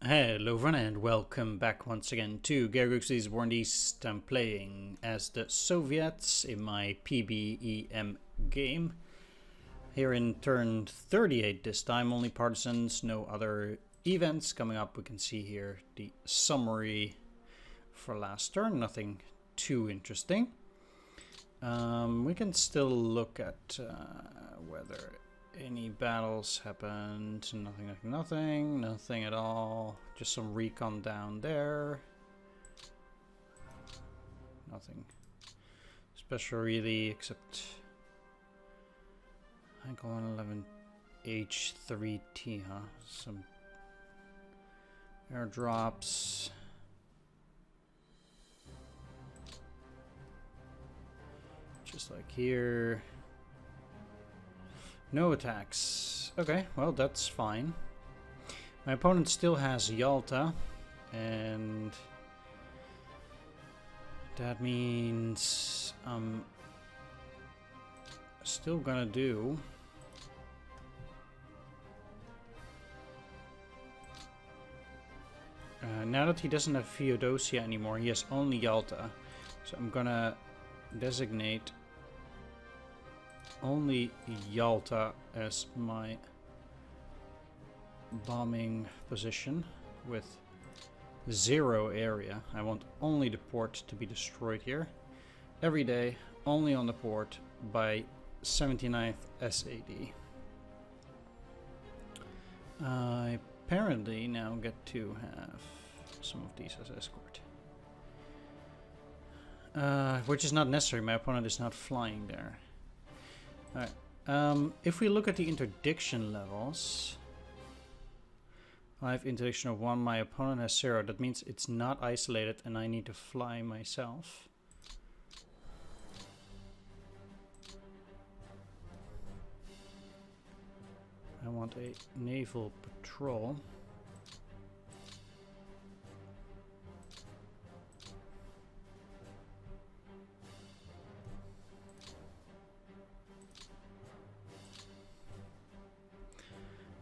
Hello everyone and welcome back once again to Grigsby's War and East. I'm playing as the Soviets in my PBEM game. Here in turn 38 this time, only partisans, no other events coming up. We can see here the summary for last turn, nothing too interesting. We can still look at whether any battles happened. Nothing at all. Just some recon down there. Nothing special really, except Ankle 111 H3T, huh? Some airdrops. Just like here. No attacks. Okay, well that's fine. My opponent still has Yalta, and that means I'm still gonna do now that he doesn't have Feodosia anymore, he has only Yalta, so I'm gonna designate only Yalta as my bombing position with 0 area. I want only the port to be destroyed here. Every day, only on the port by 79th SAD. I apparently now get to have some of these as escort. Which is not necessary, my opponent is not flying there. Alright, if we look at the interdiction levels, I have interdiction of 1, my opponent has 0. That means it's not isolated and I need to fly myself. I want a naval patrol.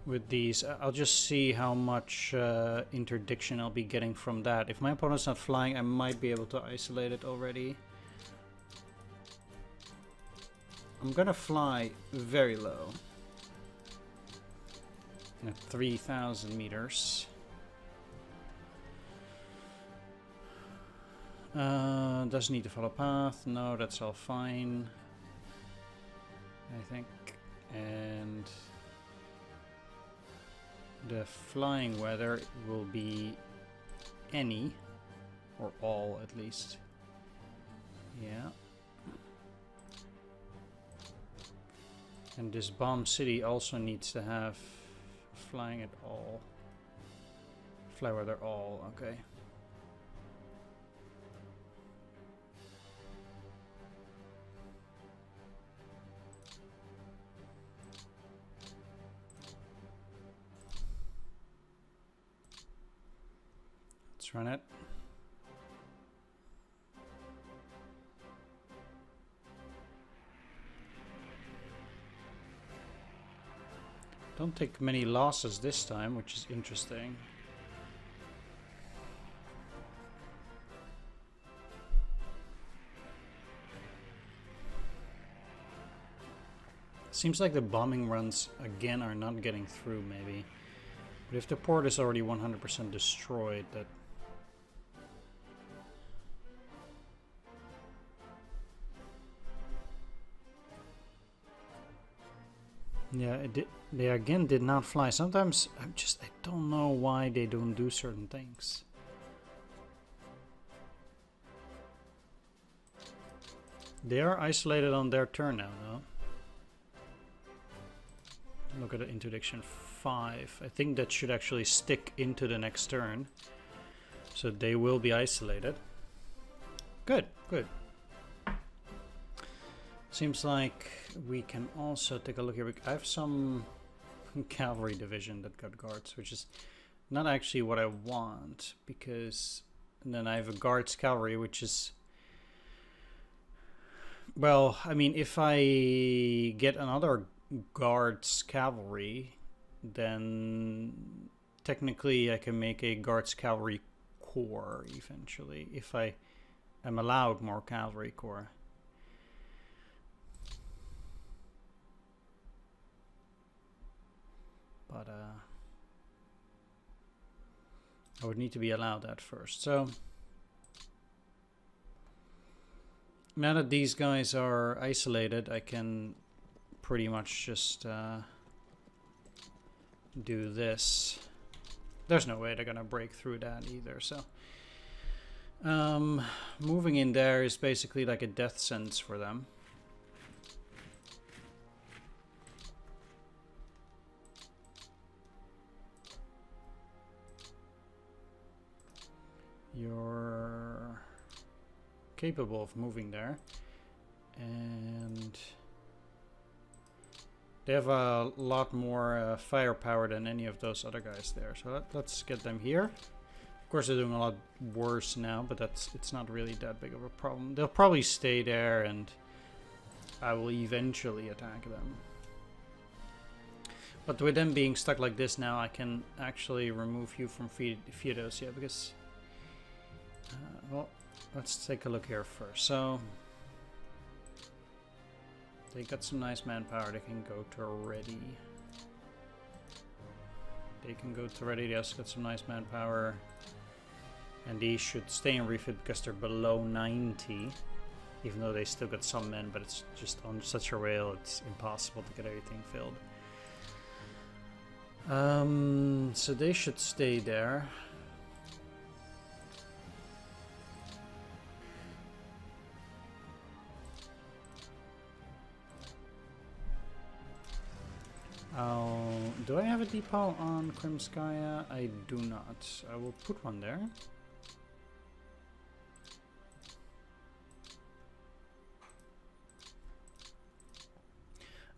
With these, I'll just see how much interdiction I'll be getting from that. If my opponent's not flying, I might be able to isolate it already. I'm gonna fly very low. At 3,000 meters. Doesn't need to follow path. No, that's all fine, I think. And the flying weather will be any, or all at least. Yeah. And this bomb city also needs to have flying at all. Fly weather all, okay. Let's run it. Don't take many losses this time, which is interesting. Seems like the bombing runs again are not getting through, maybe. But if the port is already 100% destroyed, that... Yeah, they again did not fly. Sometimes I don't know why they don't do certain things. They are isolated on their turn now, though. Look at the interdiction 5. I think that should actually stick into the next turn. So they will be isolated. Good, good. Seems like we can also take a look here. I have some cavalry division that got guards, which is not actually what I want, because then I have a guards cavalry, which is... Well, I mean, if I get another guards cavalry, then technically I can make a Guards Cavalry Corps eventually, if I am allowed more Cavalry Corps. But I would need to be allowed that first. So now that these guys are isolated, I can pretty much just do this. There's no way they're gonna break through that either, so moving in there is basically like a death sentence for them. You're capable of moving there, and they have a lot more firepower than any of those other guys there. So let's get them here. Of course, they're doing a lot worse now, but it's not really that big of a problem. They'll probably stay there, and I will eventually attack them. But with them being stuck like this now, I can actually remove you from Theodosia, because well, let's take a look here first. So they got some nice manpower. They can go to ready. They can go to ready. They also got some nice manpower. And these should stay in refit because they're below 90. Even though they still got some men, but it's just on such a rail, it's impossible to get everything filled. So they should stay there. Do I have a depot on Krimskaya? I do not. I will put one there.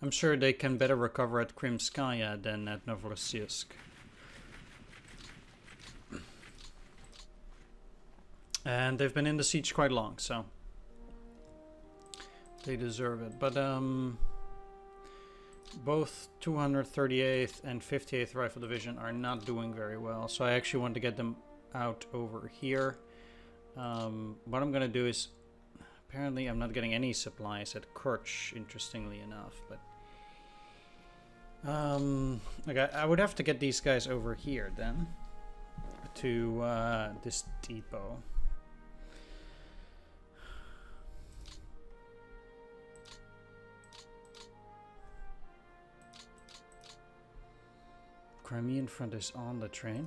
I'm sure they can better recover at Krimskaya than at Novorossiysk. And they've been in the siege quite long, so they deserve it. But both 238th and 58th Rifle Division are not doing very well, so I actually want to get them out over here. What I'm gonna do is, apparently I'm not getting any supplies at Kerch, interestingly enough, but okay, I would have to get these guys over here then to this depot. Crimean front is on the train.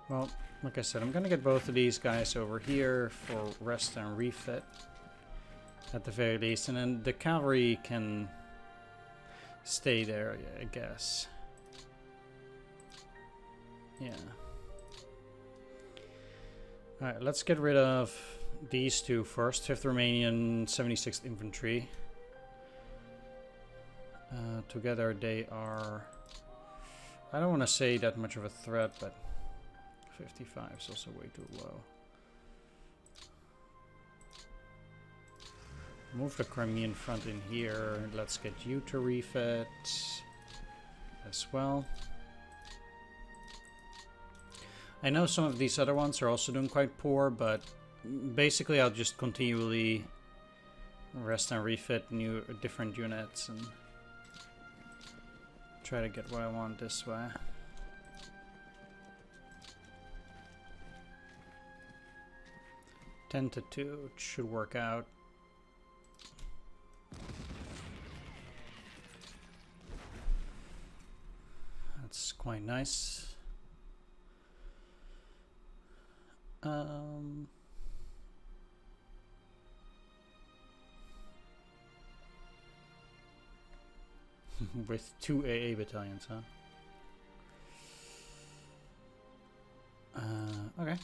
Well, like I said, I'm gonna get both of these guys over here for rest and refit at the very least, and then the cavalry can stay there, I guess. Yeah. Alright, let's get rid of these two first. 5th Romanian, 76th Infantry. Together they are, I don't want to say that much of a threat, but 55 is also way too low. Move the Crimean front in here. Let's get you to refit as well. I know some of these other ones are also doing quite poor, but basically I'll just continually rest and refit different units and try to get what I want this way. Ten to 2, it should work out. That's quite nice. With 2 AA battalions, huh? Okay.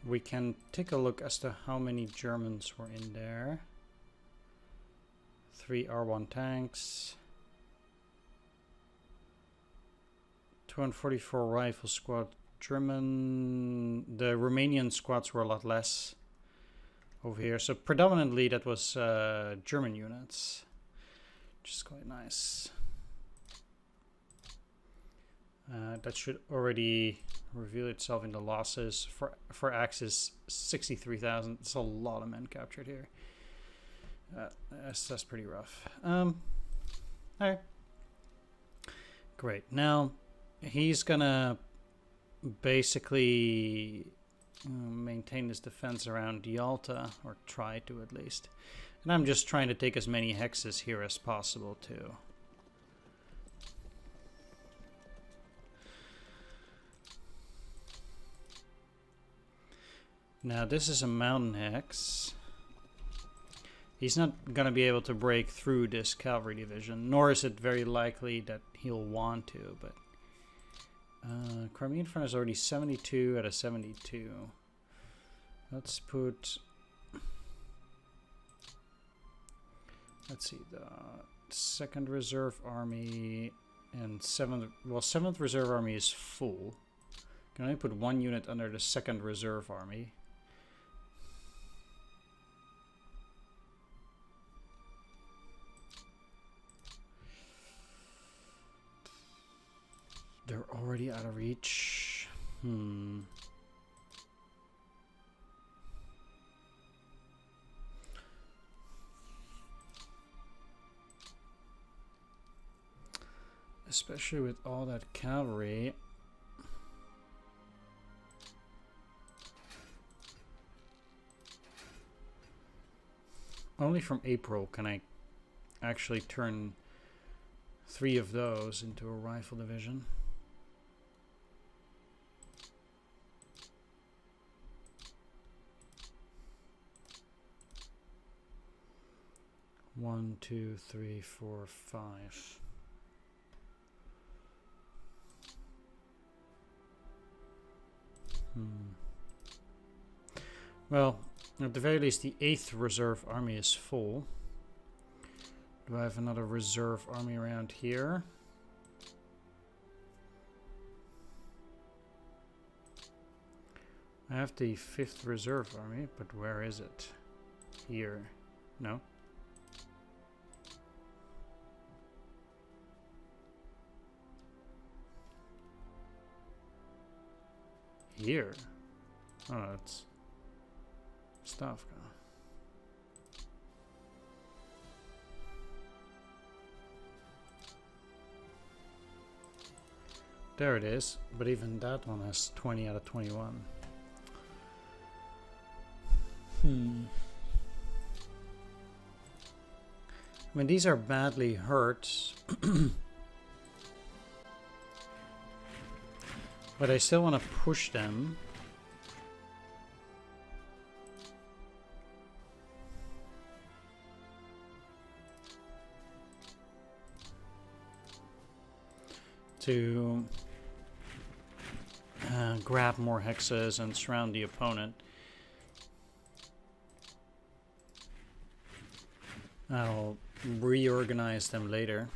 We can take a look as to how many Germans were in there. 3 R1 tanks. 244 rifle squad German. The Romanian squads were a lot less over here. So predominantly that was German units, which is quite nice. That should already reveal itself in the losses. For Axis, 63,000. It's a lot of men captured here. That's pretty rough. Alright. Great. Now, he's gonna basically maintain his defense around Yalta, or try to at least. And I'm just trying to take as many hexes here as possible too. Now this is a mountain hex. He's not going to be able to break through this cavalry division, nor is it very likely that he'll want to, but Crimean front is already 72 out of 72. Let's put, let's see, the 2nd Reserve Army and 7th, well, 7th Reserve Army is full. Can only put 1 unit under the 2nd Reserve Army. They're already out of reach. Especially with all that cavalry. Only from April can I actually turn 3 of those into a rifle division. One, two, three, four, 5. Well, at the very least, the 8th Reserve Army is full. Do I have another reserve army around here? I have the 5th Reserve Army, but where is it? Here. No? Here? Oh, that's Stavka. There it is, but even that one has 20 out of 21. I mean, these are badly hurt. But I still want to push them. To grab more hexes and surround the opponent. I'll reorganize them later.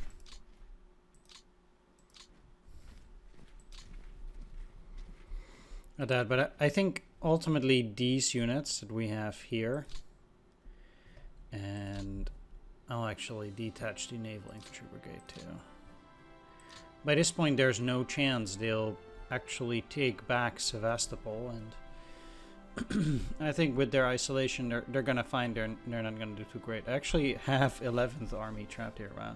At that, but I think ultimately these units that we have here, and I'll actually detach the naval infantry brigade too. By this point, there's no chance they'll actually take back Sevastopol, and I think with their isolation, they're gonna find they're not gonna do too great. I actually have 11th Army trapped here. Wow.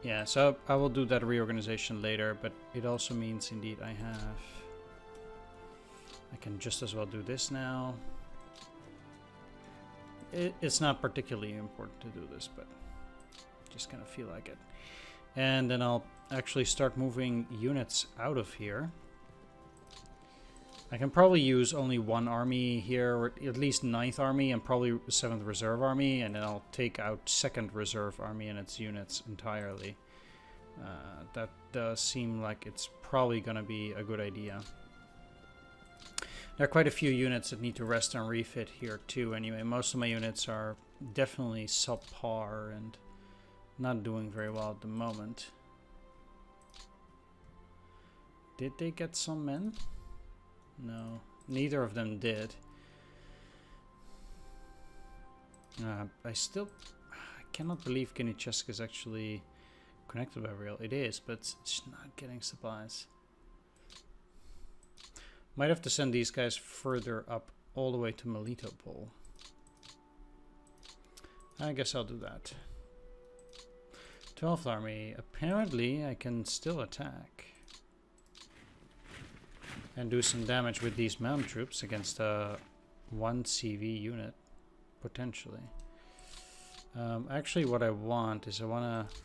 Yeah, so I will do that reorganization later, but it also means indeed I can just as well do this now. It's not particularly important to do this, but just kind of feel like it. And then I'll actually start moving units out of here. I can probably use only 1 army here, or at least 9th Army and probably 7th Reserve Army, and then I'll take out 2nd Reserve Army and its units entirely. That does seem like it's probably going to be a good idea. There are quite a few units that need to rest and refit here too anyway. Most of my units are definitely subpar and not doing very well at the moment. Did they get some men? No, neither of them did. I cannot believe Kinichesk is actually connected by rail. It is, but it's not getting supplies. Might have to send these guys further up all the way to Melitopol. I guess I'll do that. 12th Army. Apparently I can still attack. And do some damage with these mountain troops against a 1 CV unit. Potentially. Actually what I want is I want to...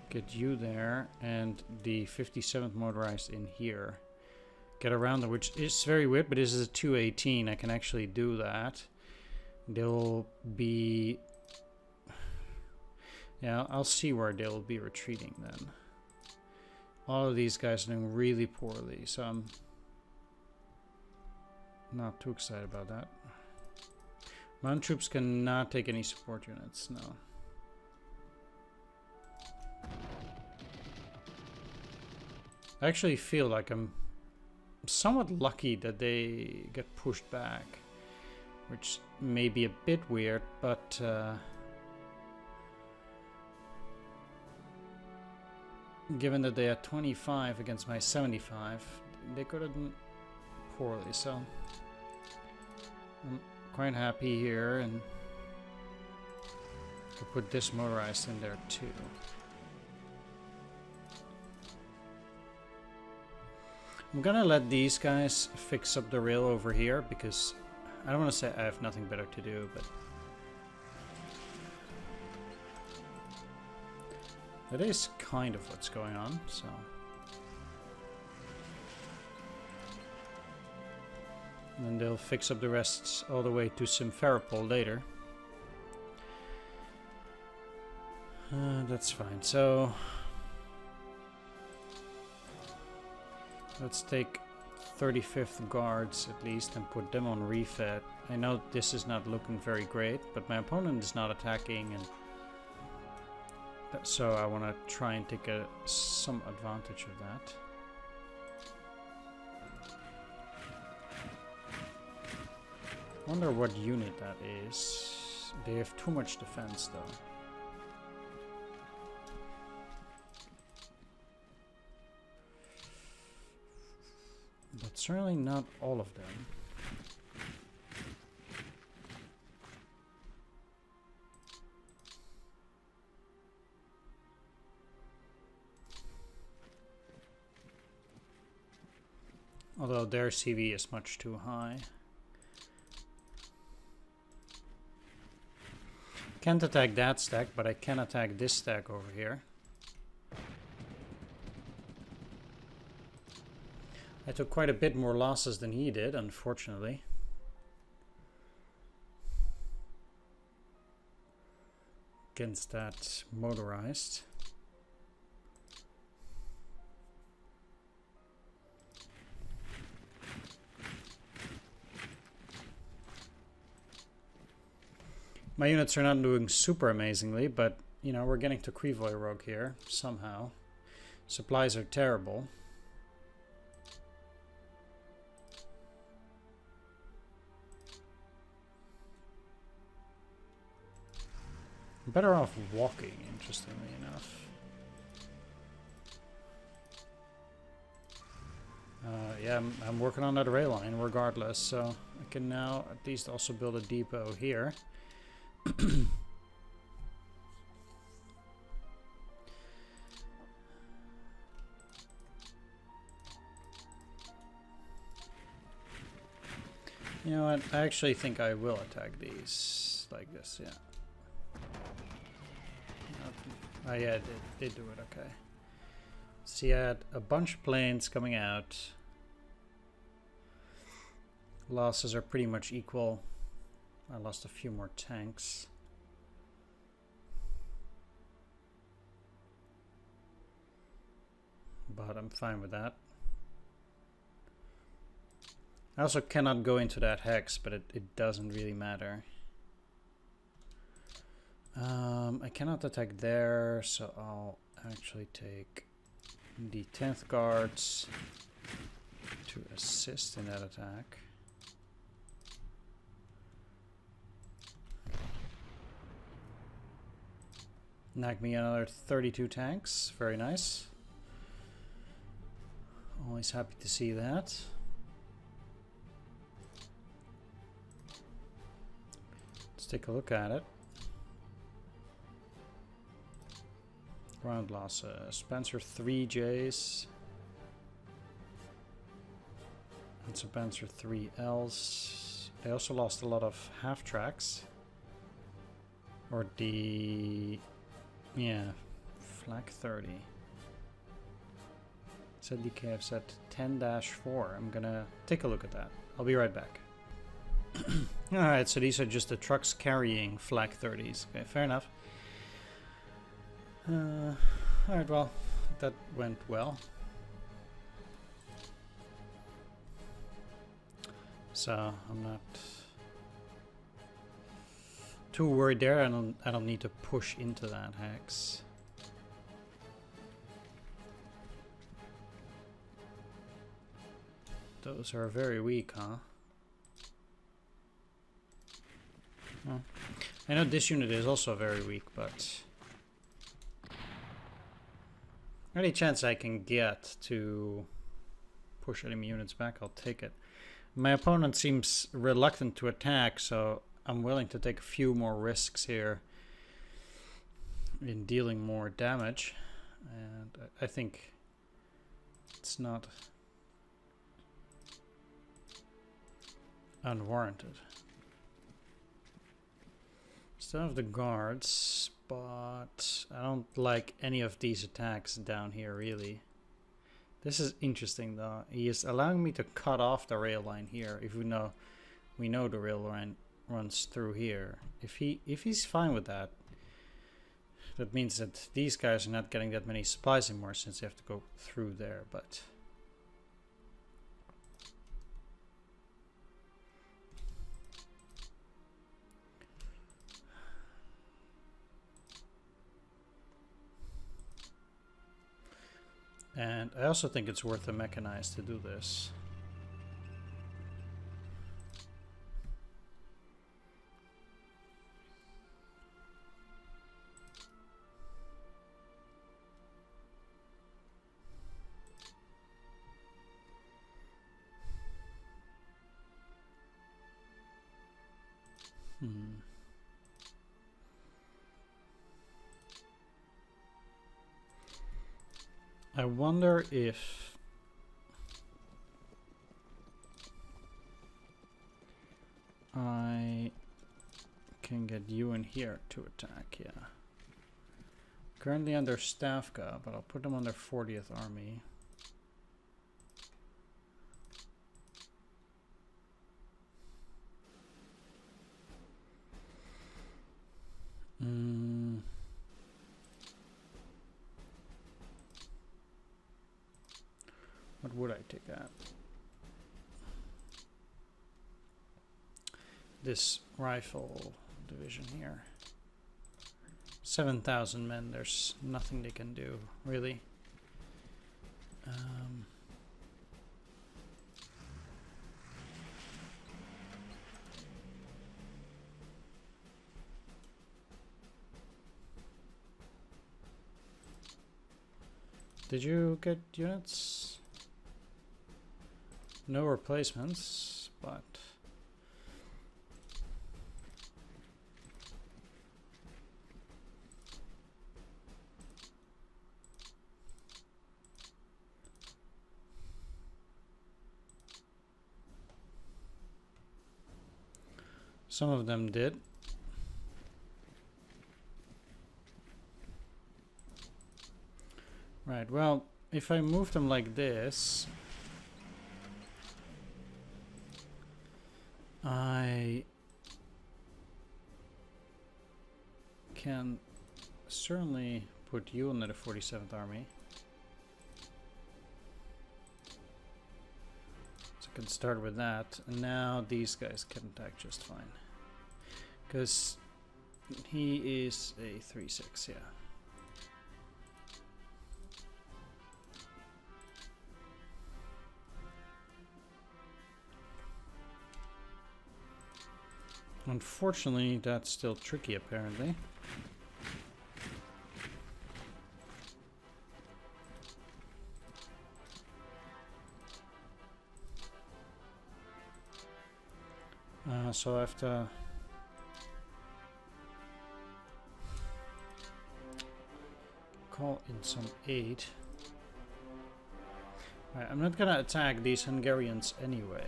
get you there and the 57th motorized in here. Get around them, which is very weird, but this is a 218. I can actually do that. They'll be... yeah, I'll see where they'll be retreating then. All of these guys are doing really poorly, so I'm not too excited about that. Mountain troops cannot take any support units, no. I actually feel like I'm somewhat lucky that they get pushed back, which may be a bit weird, but given that they had 25 against my 75, they could have done poorly, so I'm quite happy here, and could put this motorized in there too. I'm gonna let these guys fix up the rail over here because I don't want to say I have nothing better to do, but that is kind of what's going on, so. And then they'll fix up the rest all the way to Simferopol later. That's fine, so let's take 35th Guards at least and put them on refed. I know this is not looking very great, but my opponent is not attacking, and so I want to try and take some advantage of that. Wonder what unit that is. They have too much defense though. But certainly not all of them. Although their CV is much too high. Can't attack that stack, but I can attack this stack over here. I took quite a bit more losses than he did, unfortunately. Against that motorized. My units are not doing super amazingly, but, you know, we're getting to Krivoy Rogue here, somehow. Supplies are terrible. I'm better off walking, interestingly enough. Yeah, I'm working on that rail line regardless, so I can now at least also build a depot here. You know what? I actually think I will attack these like this, yeah. Oh yeah, it did do it, okay. See, I had a bunch of planes coming out. Losses are pretty much equal. I lost a few more tanks. But I'm fine with that. I also cannot go into that hex, but it doesn't really matter. I cannot attack there, so I'll actually take the 10th Guards to assist in that attack. Nag me another 32 tanks. Very nice. Always happy to see that. Let's take a look at it. Ground losses. Panzer 3Js. And some Panzer 3Ls. They also lost a lot of half-tracks. Or the... yeah, Flak 30. ZDK have set 10-4. I'm gonna take a look at that. I'll be right back. Alright, so these are just the trucks carrying Flak 30s. Okay, fair enough. Alright, well, that went well. So I'm not too worried there. I don't need to push into that hex. Those are very weak, huh? Well, I know this unit is also very weak, but any chance I can get to push enemy units back, I'll take it. My opponent seems reluctant to attack, so I'm willing to take a few more risks here in dealing more damage. And I think it's not unwarranted. Still have the guards, but I don't like any of these attacks down here really. This is interesting though. He is allowing me to cut off the rail line here, if we know the rail line runs through here. If he's fine with that, that means that these guys are not getting that many supplies anymore since they have to go through there, but and I also think it's worth a mechanized to do this. I wonder if I can get you in here to attack, yeah. Currently under Stavka, but I'll put them under 40th Army. What would I take at? This rifle division here. 7,000 men, there's nothing they can do, really. Did you get units? No replacements, but some of them did. Right, well, if I move them like this, I can certainly put you under the 47th Army. So I can start with that. And now these guys can attack just fine. Because he is a 3-6, yeah. Unfortunately, that's still tricky apparently. So I have to call in some aid. Right, I'm not gonna attack these Hungarians anyway.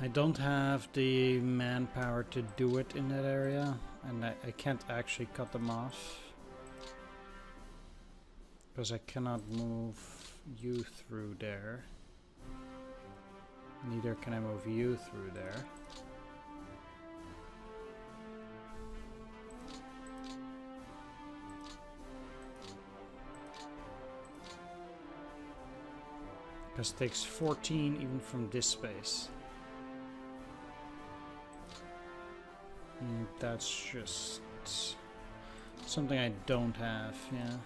I don't have the manpower to do it in that area, and I can't actually cut them off. Because I cannot move you through there. Neither can I move you through there. Because it takes 14 even from this space. And that's just something I don't have, yeah.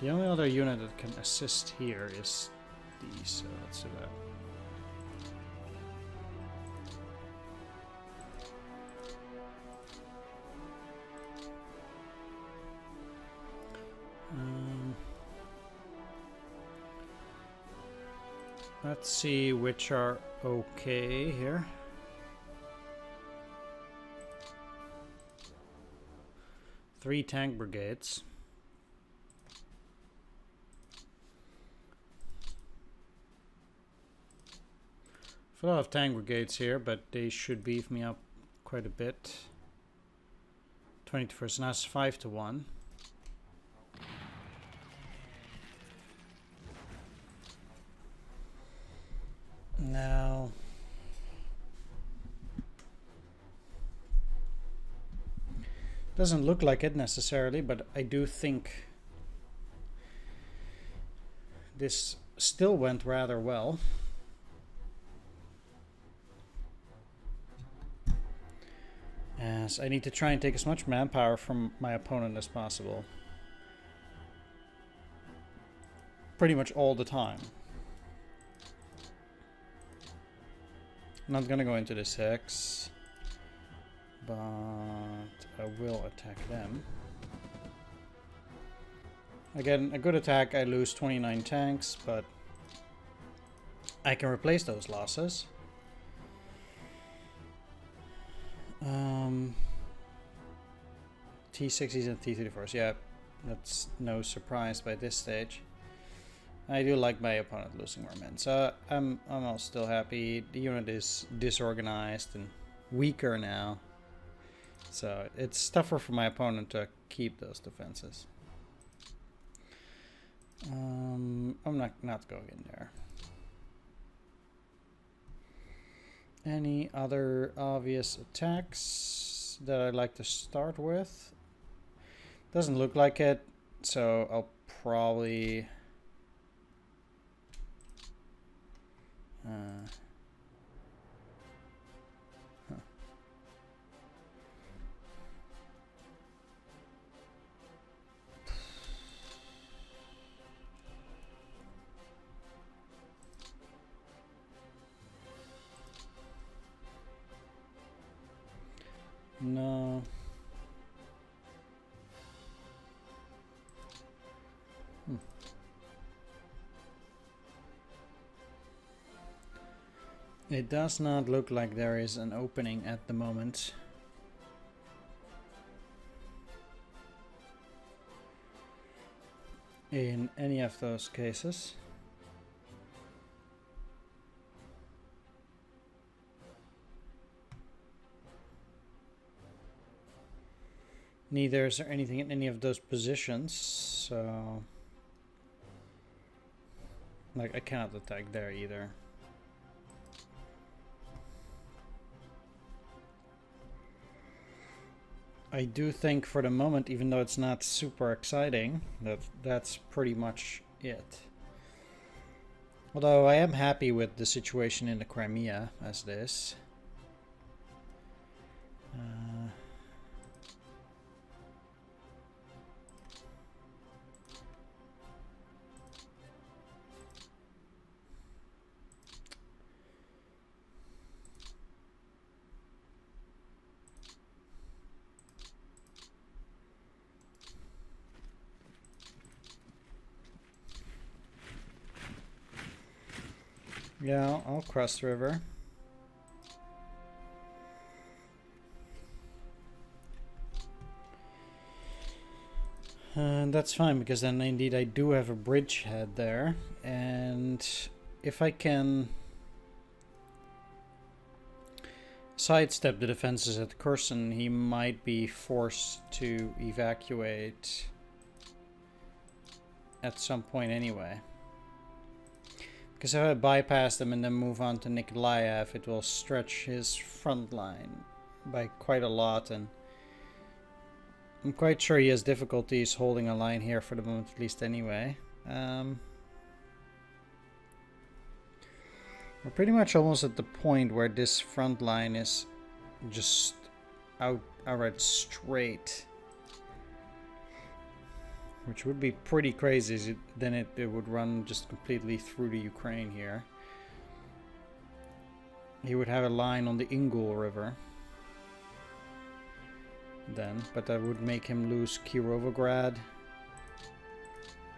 The only other unit that can assist here is these, so let's do that. Let's see which are okay here. Three tank brigades. A lot of tank brigades here, but they should beef me up quite a bit. 21st, now it's 5-1. Now, doesn't look like it necessarily, but I do think this still went rather well. As I need to try and take as much manpower from my opponent as possible. Pretty much all the time. I'm not gonna go into this hex, but I will attack them. Again, a good attack, I lose 29 tanks, but I can replace those losses. T60s and T34s, yeah, that's no surprise by this stage. I do like my opponent losing more men, so I'm all still happy. The unit is disorganized and weaker now, so it's tougher for my opponent to keep those defenses. I'm not going in there. Any other obvious attacks that I'd like to start with? Doesn't look like it, so I'll probably no. It does not look like there is an opening at the moment. In any of those cases. Neither is there anything in any of those positions, so like I cannot attack there either. I do think for the moment, even though it's not super exciting, that's pretty much it. Although I am happy with the situation in the Crimea as it is. Yeah, I'll cross the river. And that's fine, because then indeed I do have a bridgehead there. And if I can sidestep the defenses at Kherson, he might be forced to evacuate at some point anyway. Because if I bypass them and then move on to Nikolaev, it will stretch his front line by quite a lot, and I'm quite sure he has difficulties holding a line here for the moment, at least anyway. We're pretty much almost at the point where this front line is just outright straight. Which would be pretty crazy. Then it would run just completely through the Ukraine here. He would have a line on the Ingul River. Then, but that would make him lose Kirovograd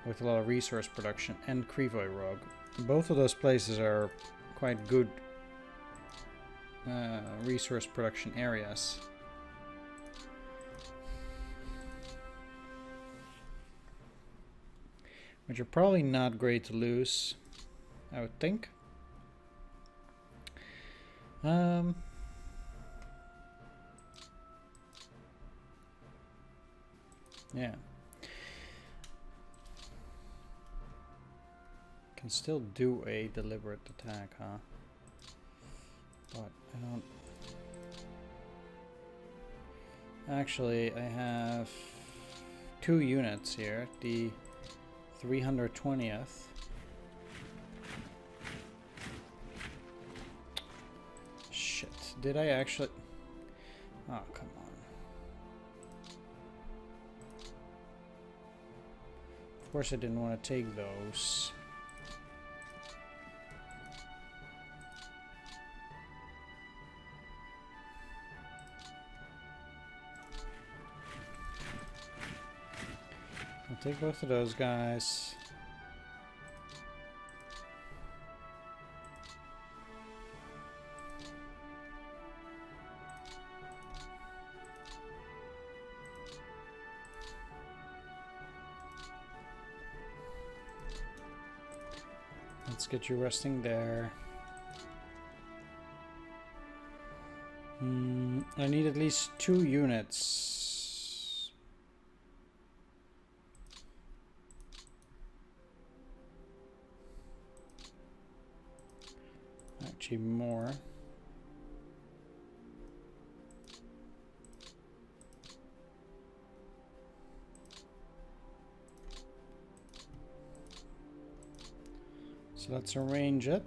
with a lot of resource production, and Krivoy Rog. Both of those places are quite good resource production areas. Which are probably not great to lose, I would think. Yeah. Can still do a deliberate attack, huh? But I don't... Actually, I have 2 units here. The 320th. Shit. Did I actually... Oh, come on. Of course I didn't want to take those. I'll take both of those guys. Let's get you resting there. I need at least 2 units. Actually more. So let's arrange it.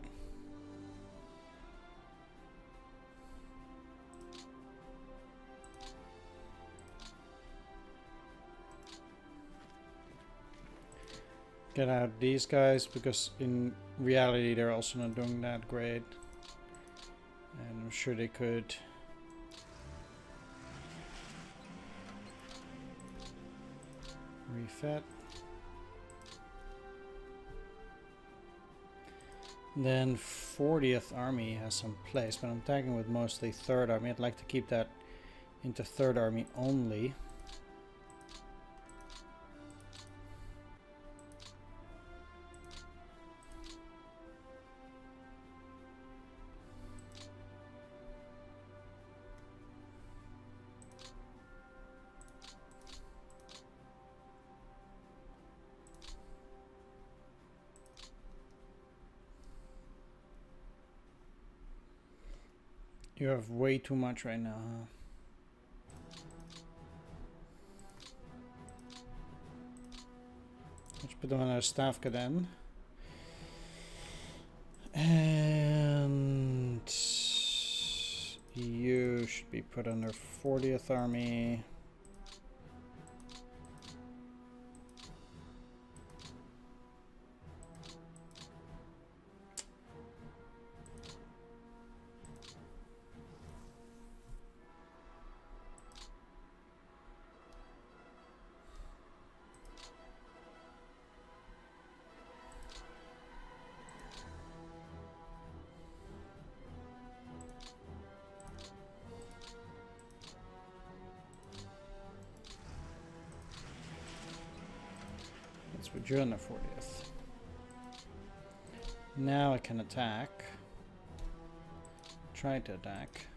Get out these guys, because in reality they're also not doing that great. And I'm sure they could refit. Then 40th Army has some place, but I'm attacking with mostly 3rd Army. I'd like to keep that into 3rd Army only. You have way too much right now, huh? Let's put them on our Stavka then. And you should be put under 40th Army. let's put you on the 40th. Now I can attack. Try to attack.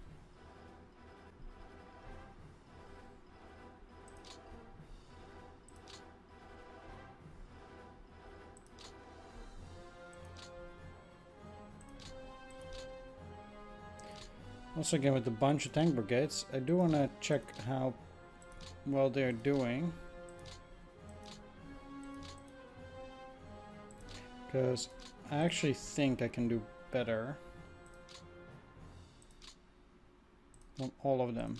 Also, again, with a bunch of tank brigades, I do want to check how well they're doing. Because I actually think I can do better on all of them.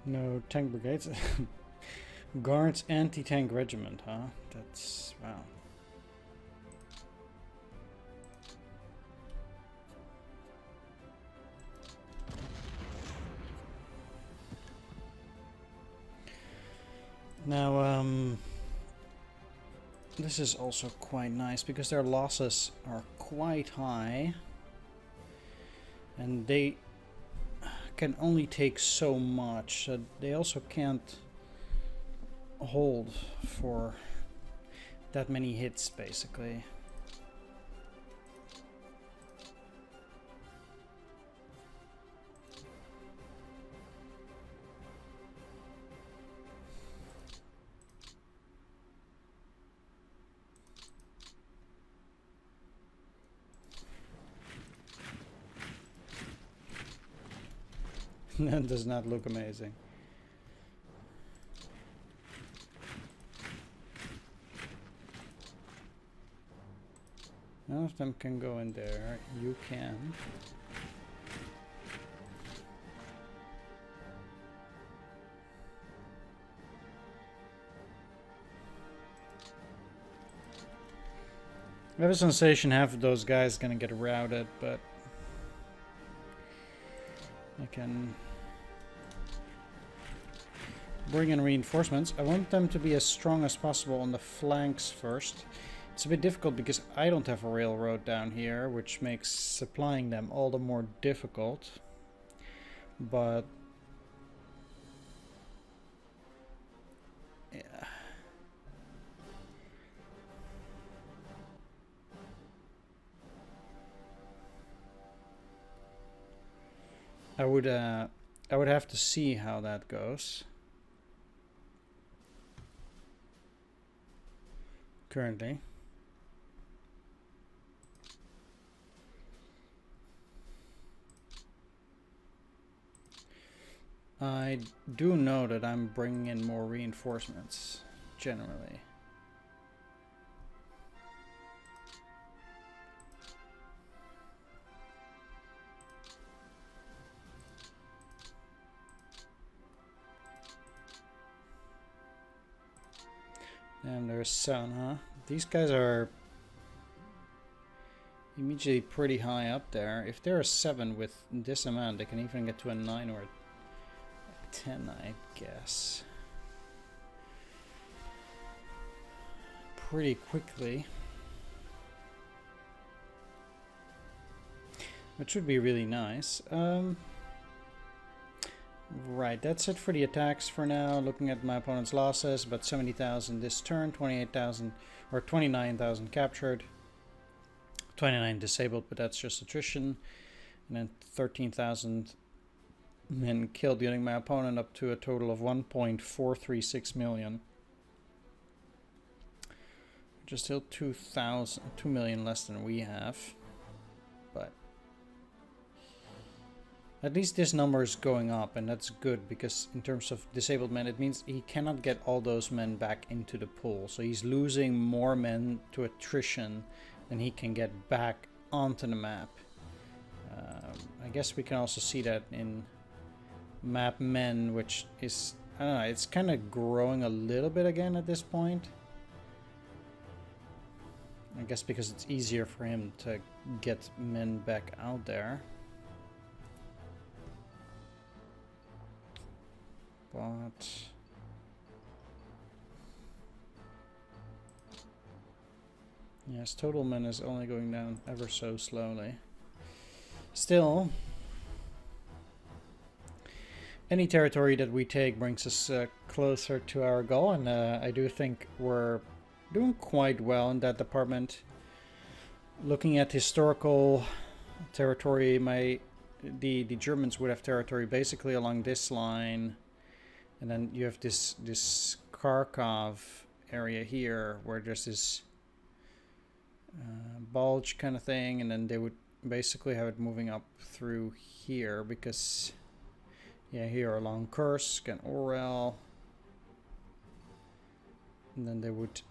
No tank brigades. Guards anti-tank regiment, huh? That's wow. Now, this is also quite nice because their losses are quite high, and they can only take so much. So they also can't hold for that many hits, basically. That does not look amazing. None of them can go in there. You can. I have a sensation half of those guys gonna get routed, but I can bring in reinforcements. I want them to be as strong as possible on the flanks first. It's a bit difficult because I don't have a railroad down here, which makes supplying them all the more difficult. But yeah. I would have to see how that goes. Currently. I do know that I'm bringing in more reinforcements, generally. And there's 7, huh? These guys are immediately pretty high up there. If they're a 7 with this amount, they can even get to a 9 or a 10, I guess. Pretty quickly. Which would be really nice. Right, that's it for the attacks for now. Looking at my opponent's losses, about 70,000 this turn, 28,000 or 29,000 captured, 29 disabled, but that's just attrition, and then 13,000 men killed, getting my opponent up to a total of 1.436 million. Which is still 2 million less than we have, but at least this number is going up, and that's good, because in terms of disabled men, it means he cannot get all those men back into the pool. So he's losing more men to attrition than he can get back onto the map. I guess we can also see that in map men, which is, I don't know, it's kind of growing a little bit again at this point. I guess because it's easier for him to get men back out there. But Yes, total men is only going down ever so slowly. Still, any territory that we take brings us closer to our goal, and I do think we're doing quite well in that department. Looking at historical territory, the Germans would have territory basically along this line, and then you have this Kharkov area here where there's this bulge kind of thing, and then they would basically have it moving up through here because, yeah, here along Kursk and Orel, and then they would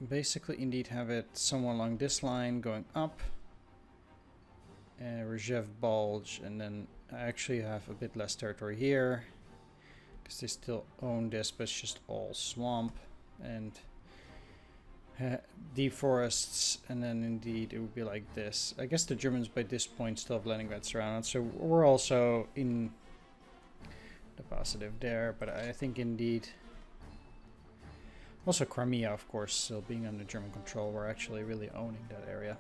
basically indeed have it somewhere along this line going up, Rzhev bulge, and then I actually have a bit less territory here because they still own this, but it's just all swamp and deep forests, and then indeed it would be like this. I guess the Germans by this point still have Leningrad surrounded, so we're also in the positive there, but I think indeed also Crimea, of course, still being under German control, we're actually really owning that area.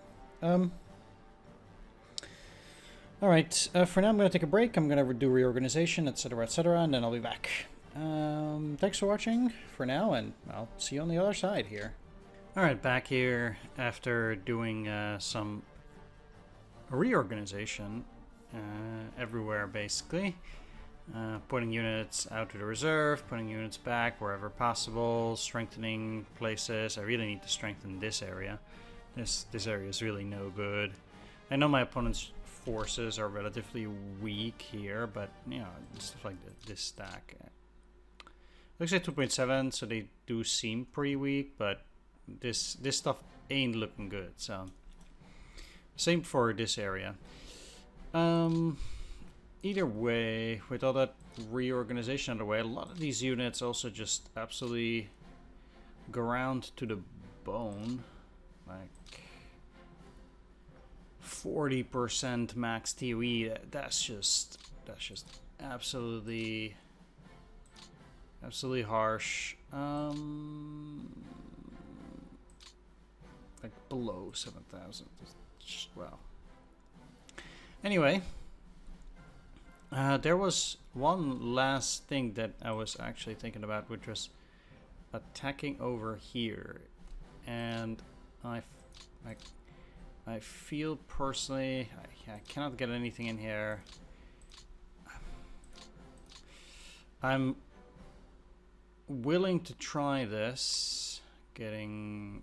Alright, for now I'm going to take a break, I'm going to do reorganization, etc, and then I'll be back. Thanks for watching for now, and I'll see you on the other side here. Alright, back here after doing some reorganization everywhere basically. Putting units out to the reserve, putting units back wherever possible, strengthening places. I really need to strengthen this area. This area is really no good. I know my opponent's forces are relatively weak here, but you know, stuff like this stack. Looks like 2.7, so they do seem pretty weak, but this stuff ain't looking good. So same for this area. Either way, with all that reorganization underway, a lot of these units also just absolutely ground to the bone. Like 40% max TOE, that's just absolutely harsh. Like below 7,000. Wow. Anyway. There was one last thing that I was actually thinking about, which was attacking over here, and I feel personally I cannot get anything in here. I'm willing to try this, getting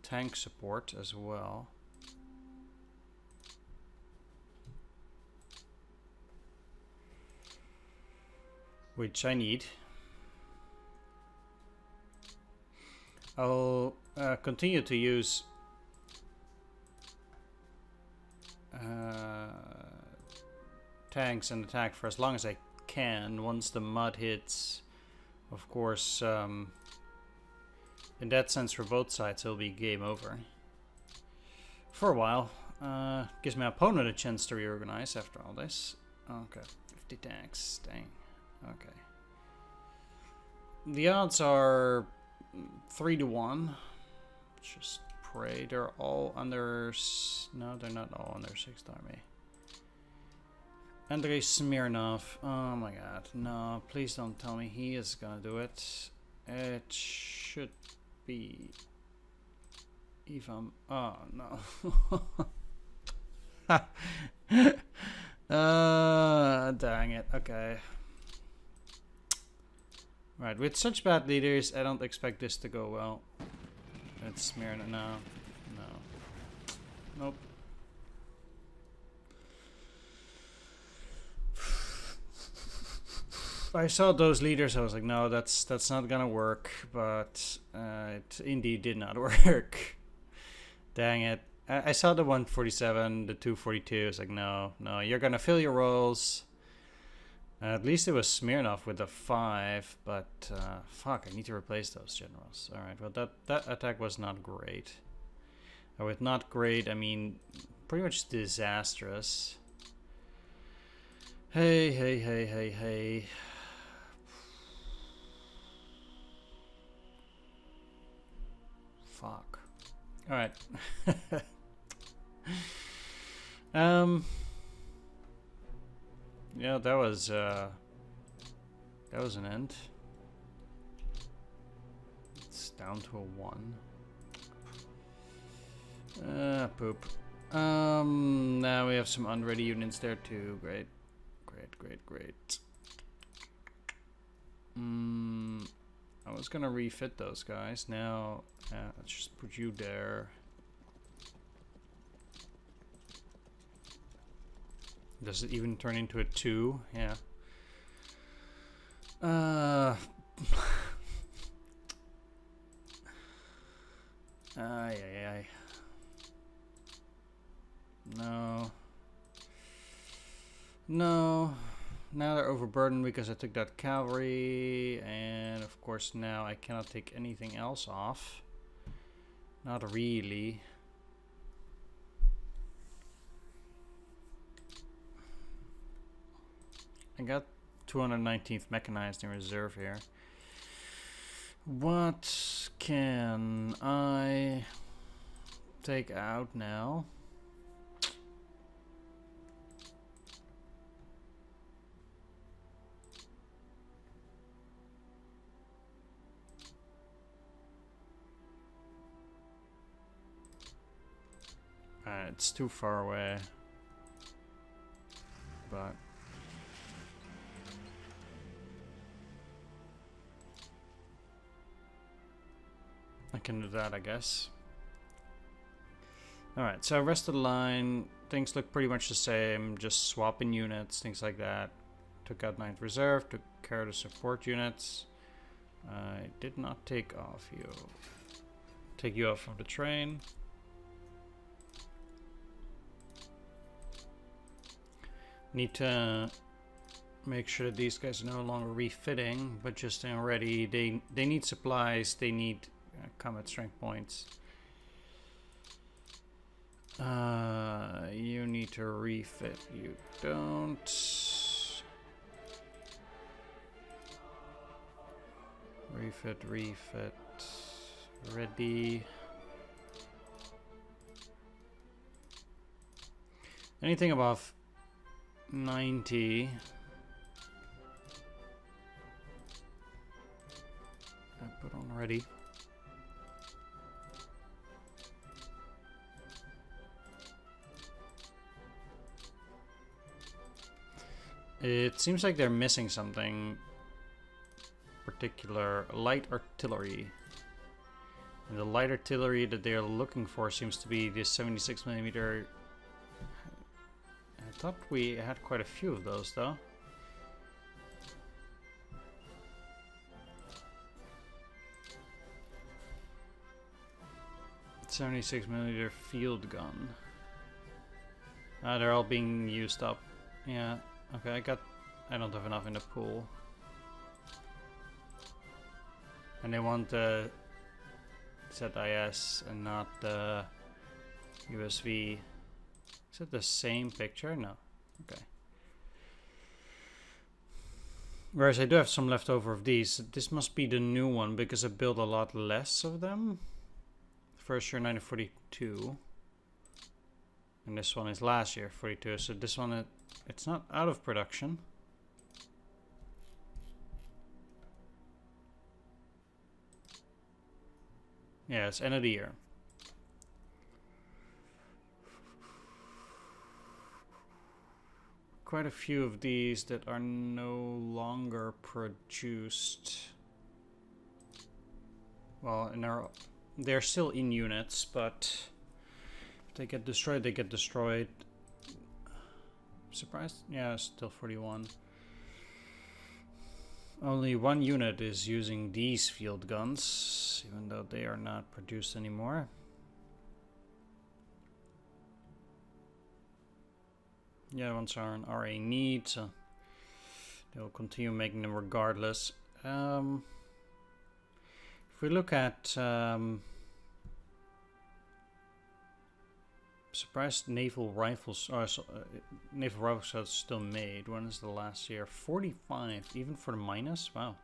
tank support as well. Which I need. I'll continue to use tanks and attack for as long as I can. Once the mud hits, of course, in that sense for both sides it'll be game over. For a while. Gives my opponent a chance to reorganize after all this. Okay, 50 tanks, dang. Okay. The odds are 3-1. Just pray they're all under. No, they're not all under 6th Army. Andrei Smirnov. Oh my god. No, please don't tell me he is gonna do it. It should be. Ivan. Oh no. Dang it. Okay. Right, with such bad leaders, I don't expect this to go well. It's Smyrna. No. Nope. I saw those leaders, I was like, no, that's not gonna work, but it indeed did not work. Dang it. I saw the 147, the 242, I was like, no, you're gonna fill your roles. At least it was Smirnov with a 5, but fuck, I need to replace those generals. Alright, well that attack was not great. And with not great, I mean pretty much disastrous. Hey. fuck. All right. Yeah, that was an end. It's down to a 1. Poop. Now we have some unready units there too. Great. I was gonna refit those guys. Now, let's just put you there. Does it even turn into a 2? Yeah. Ay. No. Now they're overburdened because I took that cavalry, and of course now I cannot take anything else off. Not really. I got 219th mechanized in reserve here. What can I take out now? It's too far away, but I can do that, I guess. Alright, so rest of the line, things look pretty much the same, just swapping units, things like that. Took out 9th Reserve, took care of the support units. I did not take off you. Take you off from the train. Need to make sure that these guys are no longer refitting, but just already they need supplies, they need combat strength points. You need to refit. You don't. Refit. Ready. Anything above 90. I put on ready. It seems like they're missing something particular. Light artillery. And the light artillery that they're looking for seems to be this 76mm. I thought we had quite a few of those though. .76mm field gun. They're all being used up. Yeah. Okay, I don't have enough in the pool. And they want the ZIS and not the USV. Is it the same picture? No. Okay. Whereas I do have some left over of these. This must be the new one because I built a lot less of them. First year 1942. And this one is last year 42. So this one, it's not out of production. Yeah, it's end of the year. Quite a few of these that are no longer produced. Well, and they're still in units, but if they get destroyed, they get destroyed. Surprised? Yeah, still 41. Only one unit is using these field guns, even though they are not produced anymore. The other ones are a need, so they'll continue making them regardless. If we look at surprised naval rifles, naval rifles are still made. When is the last year? 45, even for the minus. Wow.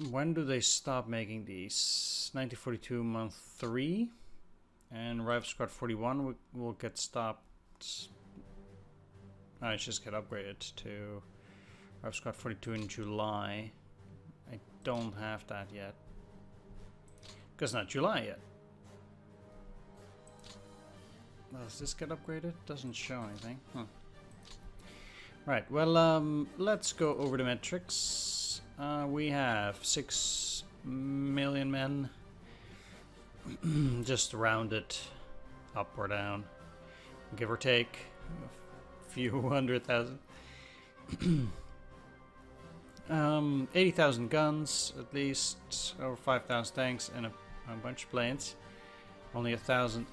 When do they stop making these? 1942 month 3. And Rival Squad 41 will get stopped. I just get upgraded to Rival Squad 42 in July. I don't have that yet. Because it's not July yet. Does this get upgraded? Doesn't show anything. Huh. Right, well, let's go over the metrics. We have 6 million men. Just round it up or down, give or take a few 100,000. 80,000 guns, at least over 5,000 tanks, and a bunch of planes. Only 1,000.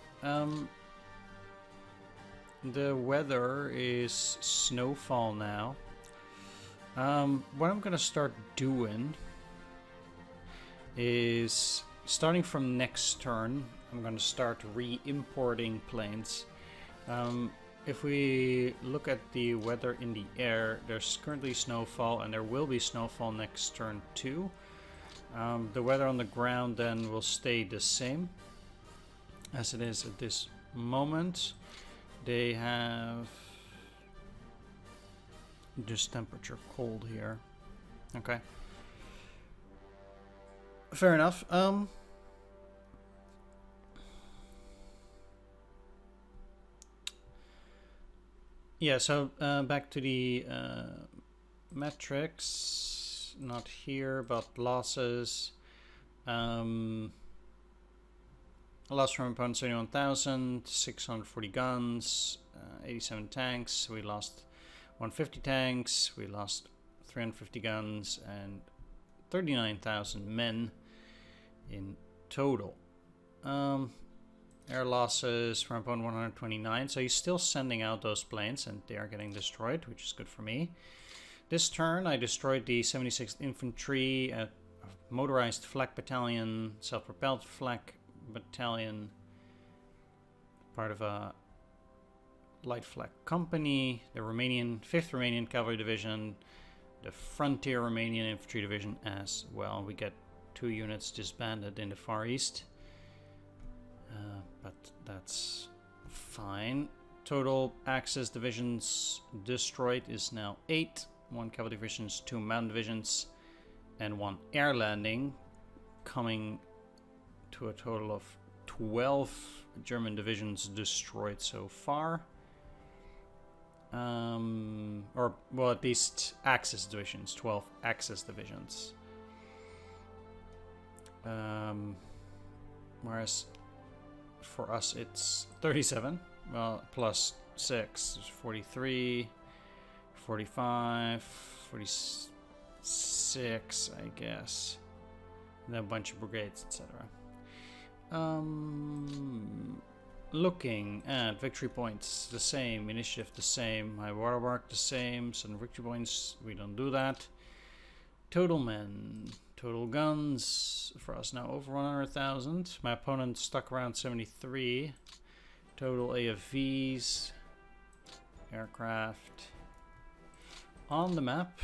The weather is snowfall now. What I'm gonna start doing is, starting from next turn, I'm going to start re-importing planes. If we look at the weather in the air, there's currently snowfall, and there will be snowfall next turn too. The weather on the ground then will stay the same as it is at this moment. They have this temperature cold here. Okay. Fair enough. Yeah, so back to the metrics. Not here, but losses. Loss from opponent 71,000, 640 guns, 87 tanks. We lost 150 tanks. We lost 350 guns and 39,000 men in total. Air losses from opponent 129, so he's still sending out those planes and they are getting destroyed, which is good for me. This turn I destroyed the 76th Infantry, a motorized flak battalion, self-propelled flak battalion, part of a light flak company, the 5th Romanian Cavalry Division, the Frontier Romanian Infantry Division as well. We get 2 units disbanded in the Far East. But that's fine. Total Axis divisions destroyed is now 8. 1 cavalry divisions, 2 mountain divisions, and 1 air landing, coming to a total of 12 German divisions destroyed so far. Or, well, at least Axis divisions, 12 Axis divisions. Whereas for us it's 37, well, plus 6 is 43, 45, 46, I guess, and then a bunch of brigades, etc. Looking at victory points, the same, initiative the same, high watermark the same, some victory points, we don't do that. Total men, total guns, for us now over 100,000. My opponent stuck around 73. Total AFVs, aircraft. On the map.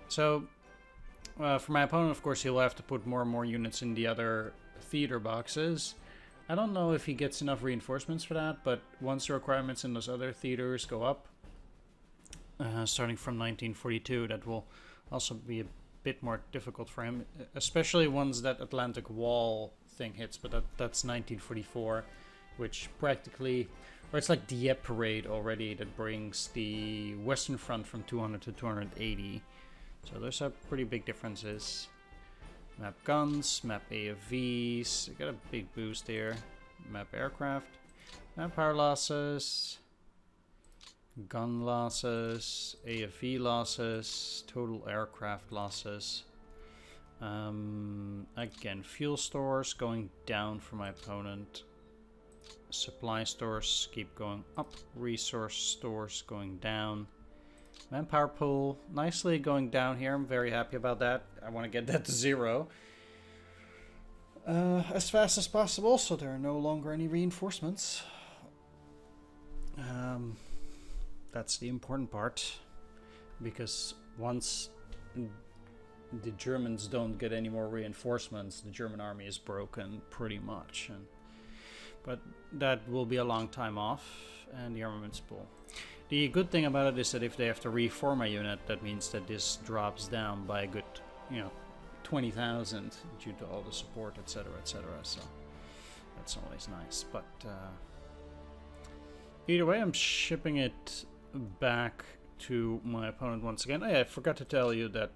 So, for my opponent, of course, he'll have to put more and more units in the other theater boxes. I don't know if he gets enough reinforcements for that, but once the requirements in those other theaters go up, starting from 1942, that will also be a bit more difficult for him, especially once that Atlantic Wall thing hits, but that's 1944, which practically, or it's like the Dieppe Parade already, that brings the Western Front from 200 to 280. So there's a pretty big differences. Map guns, map AFVs, I got a big boost here. Map aircraft, map power losses, gun losses, AFV losses, total aircraft losses. Again, fuel stores going down for my opponent. Supply stores keep going up. Resource stores going down. Manpower pool nicely going down here. I'm very happy about that. I want to get that to 0 as fast as possible, so there are no longer any reinforcements. That's the important part, because once the Germans don't get any more reinforcements, the German army is broken pretty much. But that will be a long time off, and the armaments pool. The good thing about it is that if they have to reform a unit, that means that this drops down by a good, 20,000 due to all the support, etc., etc. So that's always nice. But either way, I'm shipping it back to my opponent once again. I forgot to tell you that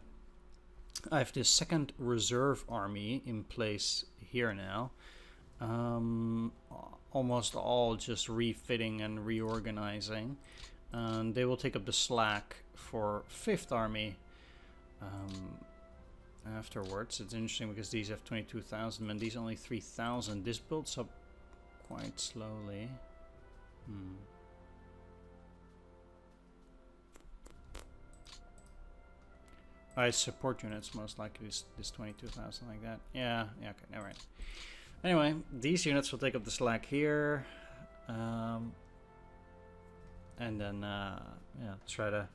I have this second reserve army in place here now. Almost all just refitting and reorganizing. And they will take up the slack for 5th army afterwards. It's interesting because these have 22,000 and these only 3,000. This builds up quite slowly. I support units most likely this 22,000 like that. Yeah, okay, alright. Anyway, these units will take up the slack here. And then, try to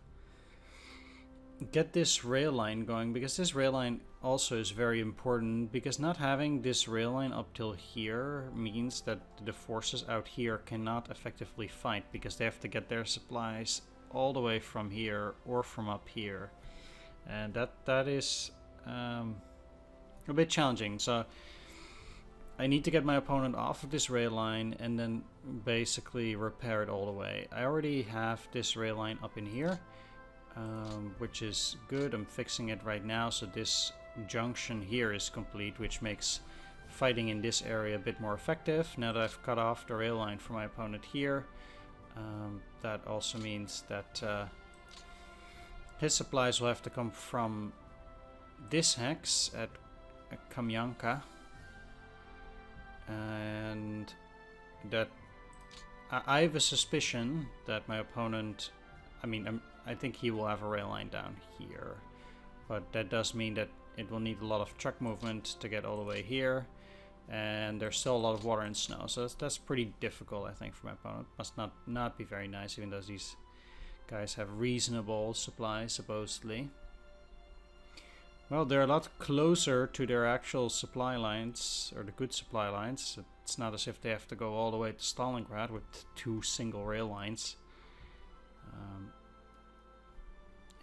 get this rail line going, because this rail line also is very important, because not having this rail line up till here means that the forces out here cannot effectively fight, because they have to get their supplies all the way from here or from up here. And that is a bit challenging. So I need to get my opponent off of this rail line and then basically repair it all the way. I already have this rail line up in here, which is good. I'm fixing it right now, so this junction here is complete, which makes fighting in this area a bit more effective. Now that I've cut off the rail line for my opponent here, that also means that his supplies will have to come from this hex at Kamyanka. And that I have a suspicion that my opponent, I think he will have a rail line down here, but that does mean that it will need a lot of truck movement to get all the way here, and there's still a lot of water and snow, so that's pretty difficult, I think, for my opponent. Must not be very nice, even though these guys have reasonable supplies supposedly. Well, they're a lot closer to their actual supply lines, or the good supply lines. It's not as if they have to go all the way to Stalingrad with 2 single rail lines.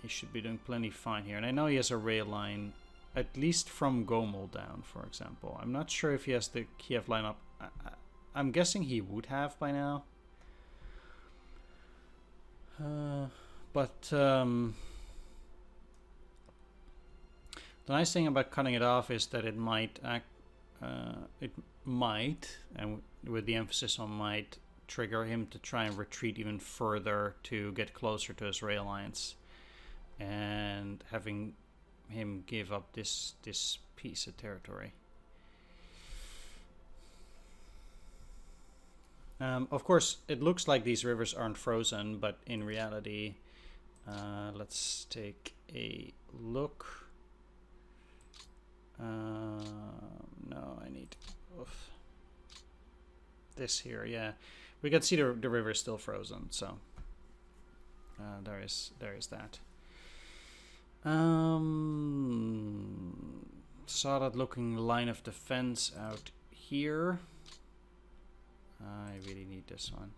He should be doing plenty fine here. And I know he has a rail line, at least from Gomel down, for example. I'm not sure if he has the Kiev line up. I'm guessing he would have by now. The nice thing about cutting it off is that it might, and with the emphasis on might, trigger him to try and retreat even further to get closer to his rail lines, and having him give up this piece of territory. Of course, it looks like these rivers aren't frozen, but in reality, let's take a look. No, I need this here. Yeah, we can see the river is still frozen, so there is that. Solid looking line of defense out here. I really need this one.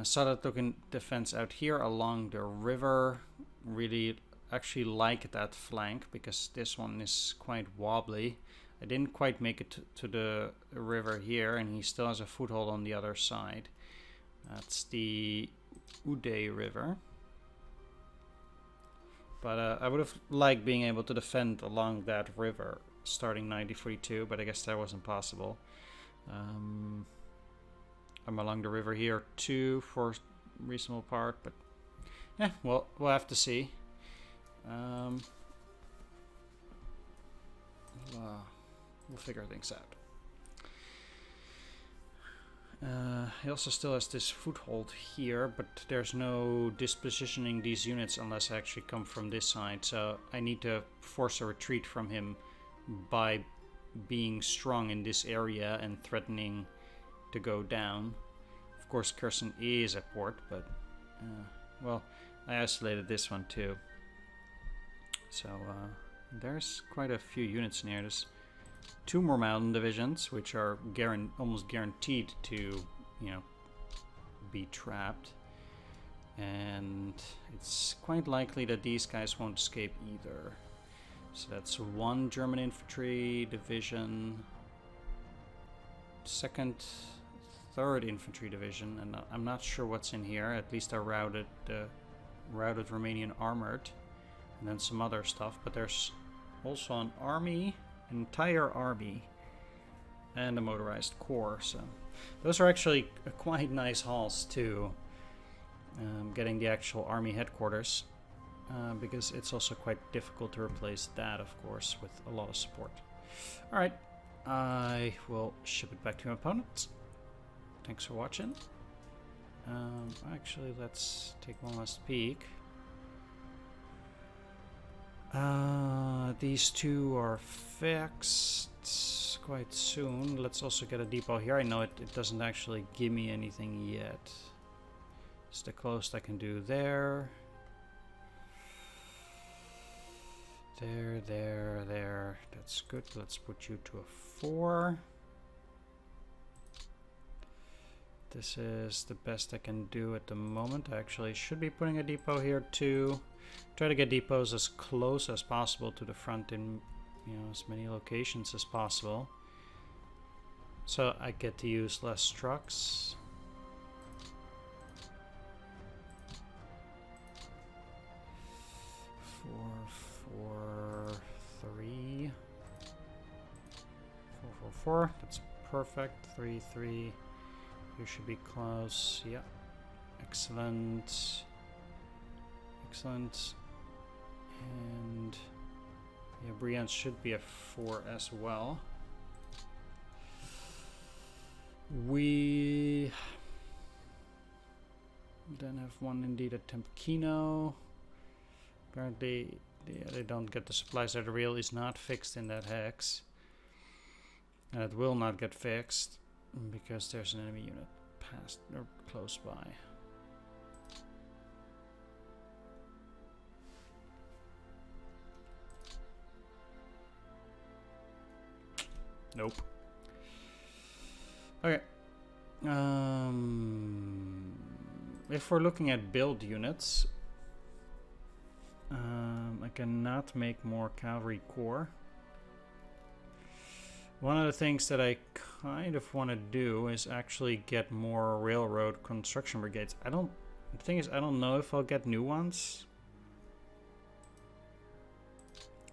Solid looking defense out here along the river. Really actually like that flank, because this one is quite wobbly. I didn't quite make it to the river here, and he still has a foothold on the other side. That's the Uday River. But I would have liked being able to defend along that river starting 1942, but I guess that wasn't possible. I'm along the river here too for a reasonable part, but yeah, well, we'll have to see. We'll figure things out. He also still has this foothold here, but there's no dispositioning these units unless I actually come from this side, so I need to force a retreat from him by being strong in this area and threatening to go down. Of Of course, Kherson is a port, but well, I isolated this one too. So there's quite a few units in here. There's 2 more mountain divisions, which are almost guaranteed to, you know, be trapped. And it's quite likely that these guys won't escape either. So that's 1 German infantry division, 2nd, 3rd infantry division, and I'm not sure what's in here. At least I routed Romanian armored, and then some other stuff. But there's also an army, an entire army, and a motorized corps. So those are actually quite nice hauls too. Getting the actual army headquarters, because it's also quite difficult to replace that, of course, with a lot of support. All right, I will ship it back to my opponent. Thanks for watching. Actually, let's take one last peek. These 2 are fixed quite soon. Let's also get a depot here. I know it doesn't actually give me anything yet. It's the closest I can do there. There. That's good. Let's put you to a 4. This is the best I can do at the moment. I actually should be putting a depot here too. Try to get depots as close as possible to the front in, you know, as many locations as possible. So I get to use less trucks. 4, 4, 3. 4, 4, 4. That's perfect. 3, 3. You should be close. Yeah. Excellent. Excellent. And yeah, Brienne should be a 4 as well. We then have 1 indeed at Tempkino. Apparently, they don't get the supplies there. The rail is not fixed in that hex. And it will not get fixed because there's an enemy unit past or close by. Nope. Okay. If we're looking at build units, I cannot make more cavalry corps. One of the things that I kind of want to do is actually get more railroad construction brigades. The thing is, I don't know if I'll get new ones.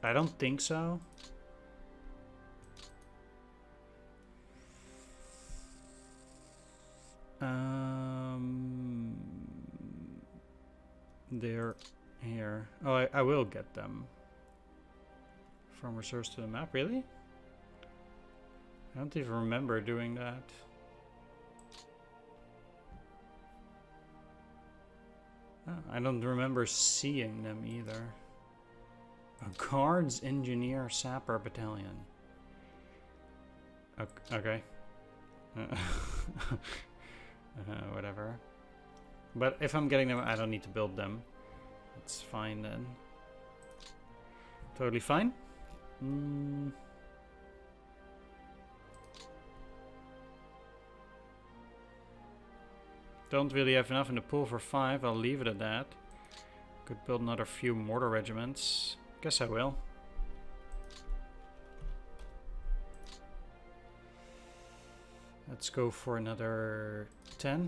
I don't think so. They're here. Oh, I will get them. From resource to the map, really? I don't even remember doing that. Oh, I don't remember seeing them either. A Guards Engineer Sapper Battalion. Okay. Whatever. But if I'm getting them, I don't need to build them. It's fine then. Totally fine. Don't really have enough in the pool for 5. I'll leave it at that. Could build another few mortar regiments. Guess I will. Let's go for another 10.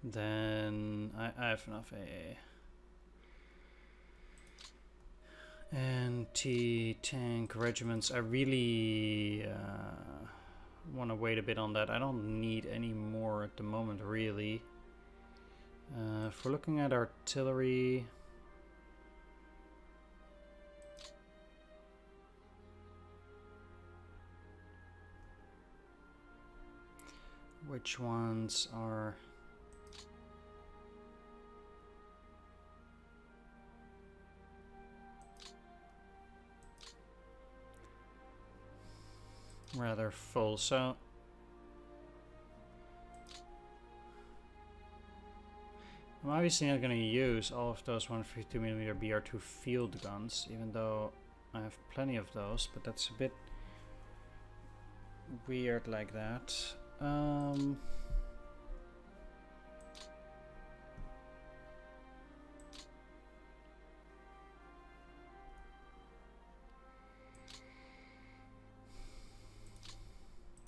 Then I have enough AA. Anti-tank regiments. I really want to wait a bit on that. I don't need any more at the moment, really. If we're looking at artillery, which ones are... rather full, so I'm obviously not going to use all of those 152mm BR2 field guns, even though I have plenty of those, but that's a bit weird like that.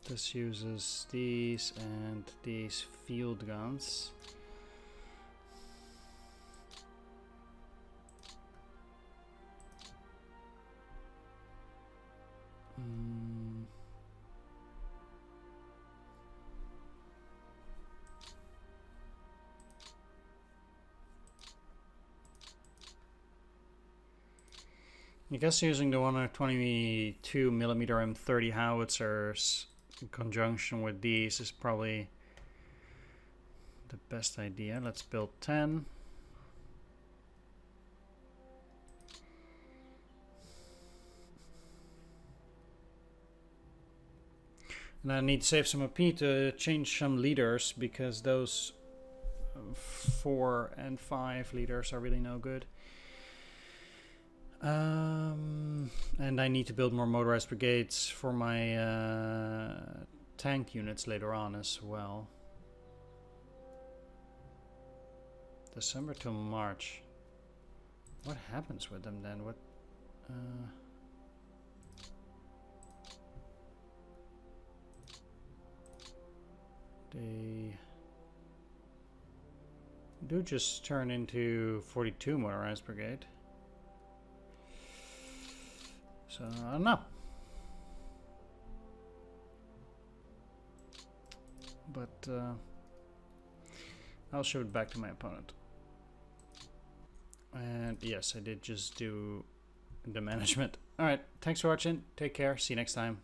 This uses these and these field guns. I guess using the 122mm M30 howitzers in conjunction with these is probably the best idea. Let's build 10. And I need to save some AP to change some leaders, because those 4 and 5 leaders are really no good. And I need to build more motorized brigades for my tank units later on as well. December till March. What happens with them then? What? They do just turn into 42 motorized brigade. So I don't know. But I'll show it back to my opponent. And yes, I did just do the management. Alright, thanks for watching. Take care. See you next time.